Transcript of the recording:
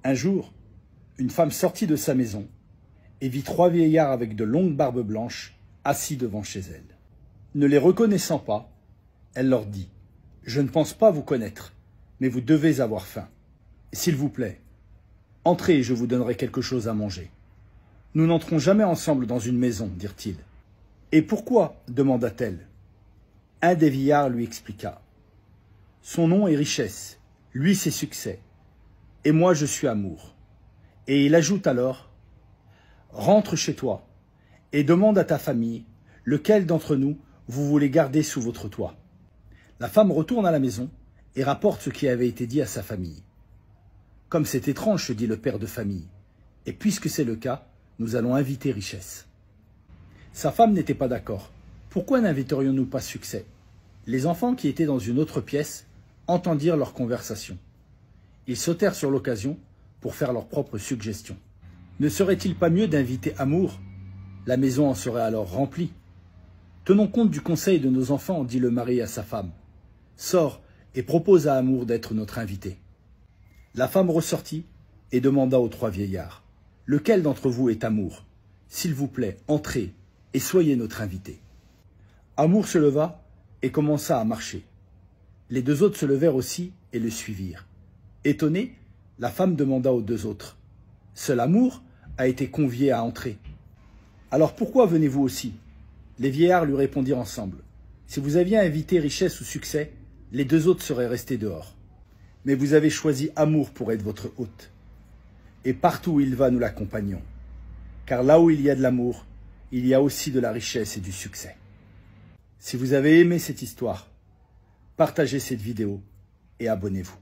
Un jour, une femme sortit de sa maison et vit 3 vieillards avec de longues barbes blanches assis devant chez elle. Ne les reconnaissant pas, elle leur dit « Je ne pense pas vous connaître, mais vous devez avoir faim. S'il vous plaît, entrez et je vous donnerai quelque chose à manger. » « Nous n'entrons jamais ensemble dans une maison, dirent-ils. « Et pourquoi ?» demanda-t-elle. Un des vieillards lui expliqua. « Son nom est richesse, lui c'est succès, et moi je suis amour. » Et il ajoute alors « Rentre chez toi et demande à ta famille lequel d'entre nous vous voulez garder sous votre toit. » La femme retourne à la maison et rapporte ce qui avait été dit à sa famille. « Comme c'est étrange, se dit le père de famille, et puisque c'est le cas, nous allons inviter richesse. » Sa femme n'était pas d'accord. Pourquoi n'inviterions-nous pas succès? Les enfants qui étaient dans une autre pièce entendirent leur conversation. Ils sautèrent sur l'occasion pour faire leurs propres suggestions. Ne serait-il pas mieux d'inviter Amour? La maison en serait alors remplie. Tenons compte du conseil de nos enfants, dit le mari à sa femme. Sors et propose à Amour d'être notre invité. La femme ressortit et demanda aux 3 vieillards. Lequel d'entre vous est Amour? S'il vous plaît, entrez et soyez notre invité. Amour se leva et commença à marcher. Les 2 autres se levèrent aussi et le suivirent. Étonnée, la femme demanda aux 2 autres. Seul Amour a été convié à entrer. Alors pourquoi venez-vous aussi? Les vieillards lui répondirent ensemble. Si vous aviez invité richesse ou succès, les 2 autres seraient restés dehors. Mais vous avez choisi Amour pour être votre hôte. Et partout où il va, nous l'accompagnons. Car là où il y a de l'amour, il y a aussi de la richesse et du succès. Si vous avez aimé cette histoire, partagez cette vidéo et abonnez-vous.